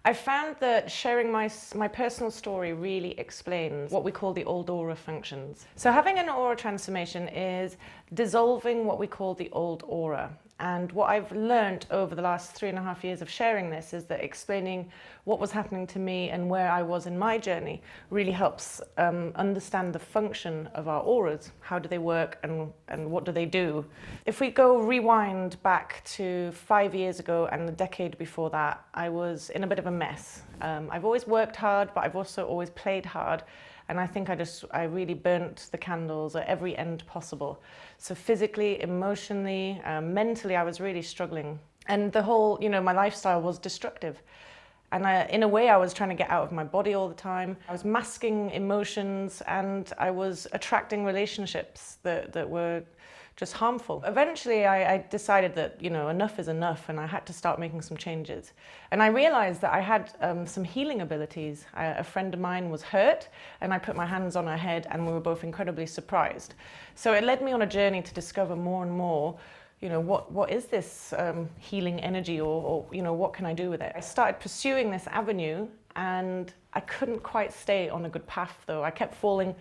I found that sharing my personal story really explains what we call the old aura functions. So having an aura transformation is dissolving what we call the old aura. And what I've learned over the last 3.5 years of sharing this is that explaining what was happening to me and where I was in my journey really helps understand the function of our auras. How do they work and what do they do? If we go rewind back to 5 years ago and the decade before that, I was in a bit of a mess. I've always worked hard, but I've also always played hard. And I think I really burnt the candles at every end possible. So physically, emotionally, mentally, I was really struggling. And the whole, my lifestyle was destructive. And in a way, I was trying to get out of my body all the time. I was masking emotions and I was attracting relationships that were just harmful. Eventually, I decided that, enough is enough and I had to start making some changes. And I realized that I had some healing abilities. A friend of mine was hurt and I put my hands on her head and we were both incredibly surprised. So it led me on a journey to discover more and more, what is this healing energy or what can I do with it? I started pursuing this avenue and I couldn't quite stay on a good path though. I kept falling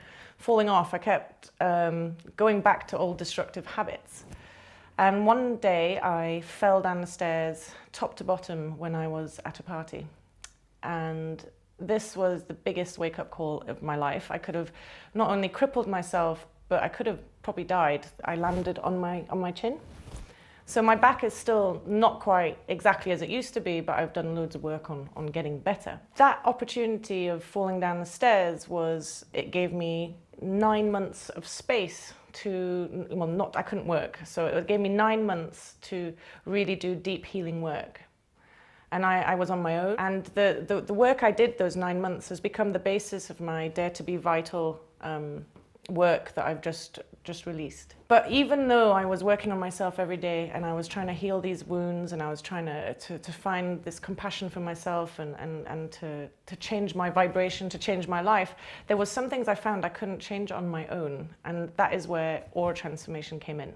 off. I kept going back to old destructive habits. And one day I fell down the stairs, top to bottom, when I was at a party. And this was the biggest wake-up call of my life. I could have not only crippled myself, but I could have probably died. I landed on my chin. So my back is still not quite exactly as it used to be, but I've done loads of work on getting better. That opportunity of falling down the stairs it gave me 9 months of space to, I couldn't work. So it gave me 9 months to really do deep healing work. And I was on my own. And the work I did those 9 months has become the basis of my Dare to Be Vital work that I've just released. But even though I was working on myself every day and I was trying to heal these wounds and I was trying to find this compassion for myself and to change my vibration, to change my life, there was some things I found I couldn't change on my own, and that is where Aura Transformation came in.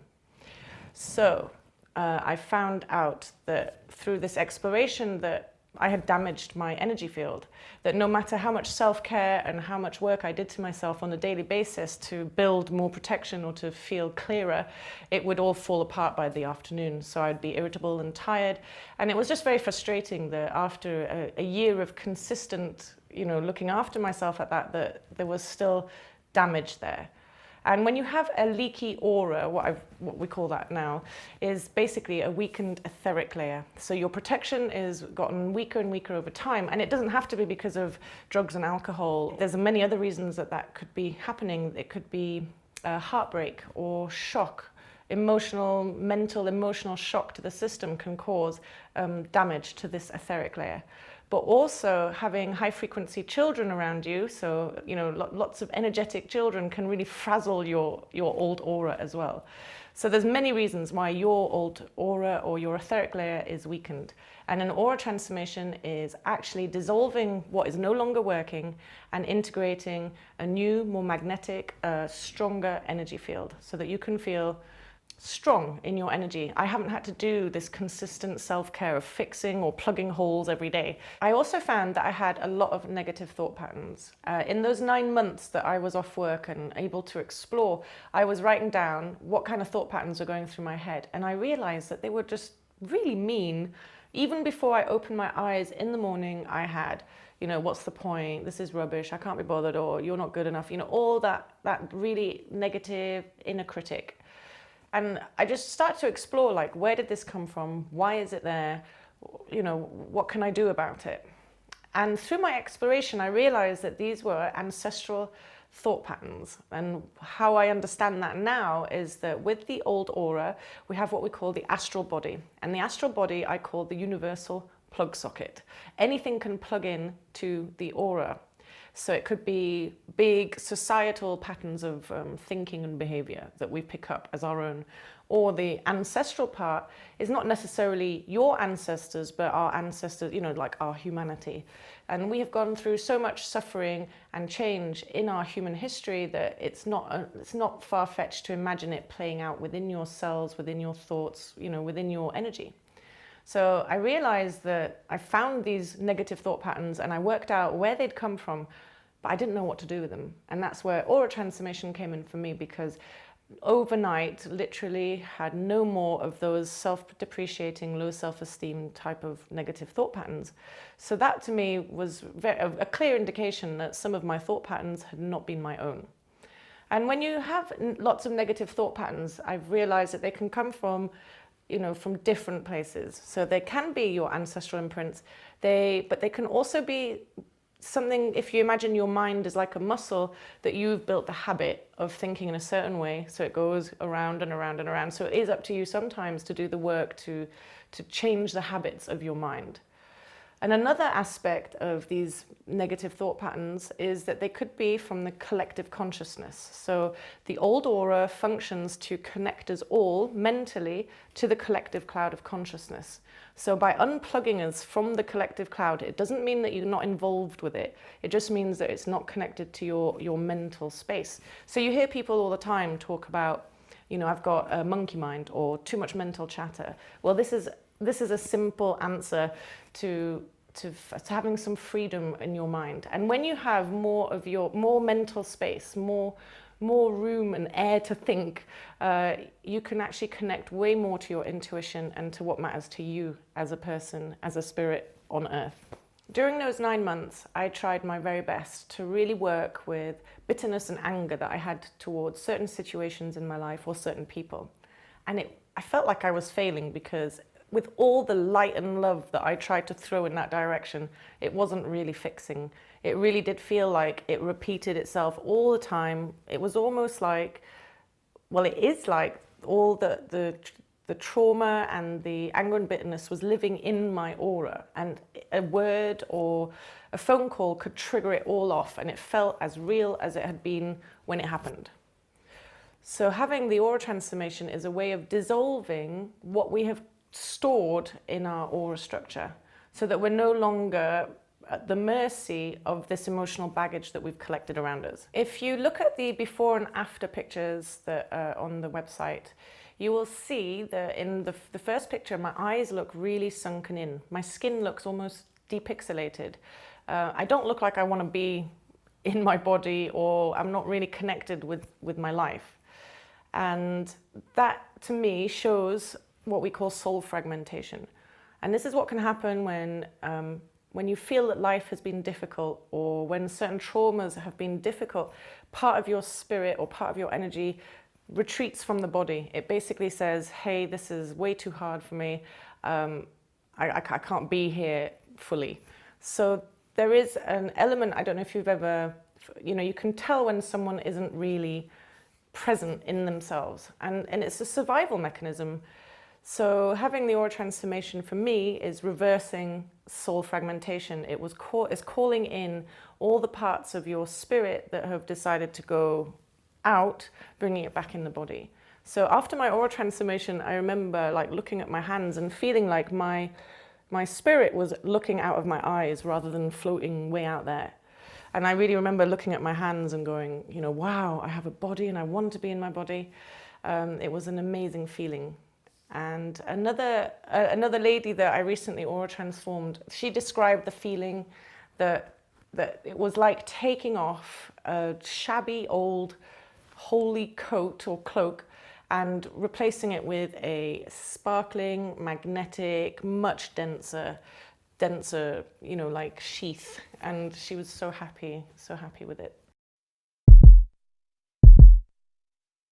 So I found out that through this exploration that I had damaged my energy field, that no matter how much self-care and how much work I did to myself on a daily basis to build more protection or to feel clearer, it would all fall apart by the afternoon. So I'd be irritable and tired. And it was just very frustrating that after a year of consistent, looking after myself at that there was still damage there. And when you have a leaky aura, what we call that now, is basically a weakened etheric layer. So your protection is gotten weaker and weaker over time, and it doesn't have to be because of drugs and alcohol. There's many other reasons that could be happening. It could be heartbreak or shock. Mental, emotional shock to the system can cause damage to this etheric layer. But also having high frequency children around you, so lots of energetic children can really frazzle your old aura as well. So there's many reasons why your old aura or your etheric layer is weakened. And an aura transformation is actually dissolving what is no longer working and integrating a new, more magnetic, stronger energy field so that you can feel strong in your energy. I haven't had to do this consistent self-care of fixing or plugging holes every day. I also found that I had a lot of negative thought patterns. In those 9 months that I was off work and able to explore, I was writing down what kind of thought patterns were going through my head, and I realized that they were just really mean. Even before I opened my eyes in the morning, I had, what's the point? This is rubbish. I can't be bothered, or you're not good enough. All that really negative inner critic. And I just started to explore, where did this come from? Why is it there? What can I do about it? And through my exploration, I realized that these were ancestral thought patterns. And how I understand that now is that with the old aura, we have what we call the astral body. And the astral body I call the universal plug socket. Anything can plug in to the aura. So it could be big societal patterns of thinking and behavior that we pick up as our own. Or the ancestral part is not necessarily your ancestors, but our ancestors, like our humanity. And we have gone through so much suffering and change in our human history that it's not far-fetched to imagine it playing out within your cells, within your thoughts, within your energy. So I realized that I found these negative thought patterns and I worked out where they'd come from, but I didn't know what to do with them. And that's where Aura Transformation came in for me, because overnight, literally had no more of those self-depreciating, low self-esteem type of negative thought patterns. So that to me was a clear indication that some of my thought patterns had not been my own. And when you have lots of negative thought patterns, I've realized that they can come from, from different places. So they can be your ancestral imprints, but they can also be something, if you imagine your mind is like a muscle, that you've built the habit of thinking in a certain way, so it goes around and around and around. So it is up to you sometimes to do the work to change the habits of your mind. And another aspect of these negative thought patterns is that they could be from the collective consciousness. So the old aura functions to connect us all mentally to the collective cloud of consciousness. So by unplugging us from the collective cloud, it doesn't mean that you're not involved with it. It just means that it's not connected to your mental space. So you hear people all the time talk about, I've got a monkey mind or too much mental chatter. Well, this is a simple answer to having some freedom in your mind. And when you have more mental space, more room and air to think, you can actually connect way more to your intuition and to what matters to you as a person, as a spirit on earth. During those 9 months, I tried my very best to really work with bitterness and anger that I had towards certain situations in my life or certain people. And I felt like I was failing, because with all the light and love that I tried to throw in that direction, it wasn't really fixing. It really did feel like it repeated itself all the time. It was almost like, well, it is like all the trauma and the anger and bitterness was living in my aura, and a word or a phone call could trigger it all off, and it felt as real as it had been when it happened. So having the aura transformation is a way of dissolving what we have stored in our aura structure, so that we're no longer at the mercy of this emotional baggage that we've collected around us. If you look at the before and after pictures that are on the website, you will see that in the first picture, my eyes look really sunken in. My skin looks almost depixelated. I don't look like I want to be in my body, or I'm not really connected with my life. And that, to me, shows what we call soul fragmentation. And this is what can happen when you feel that life has been difficult, or when certain traumas have been difficult. Part of your spirit or part of your energy retreats from the body. It basically says, hey, this is way too hard for me. I can't be here fully. So there is an element, I don't know if you've ever, you can tell when someone isn't really present in themselves. And it's a survival mechanism. So having the aura transformation for me is reversing soul fragmentation. It's calling in all the parts of your spirit that have decided to go out, bringing it back in the body. So after my aura transformation, I remember looking at my hands and feeling like my spirit was looking out of my eyes rather than floating way out there. And I really remember looking at my hands and going, wow, I have a body and I want to be in my body. It was an amazing feeling. And another lady that I recently aura transformed, she described the feeling that it was like taking off a shabby old holy coat or cloak and replacing it with a sparkling, magnetic, much denser, sheath. And she was so happy with it.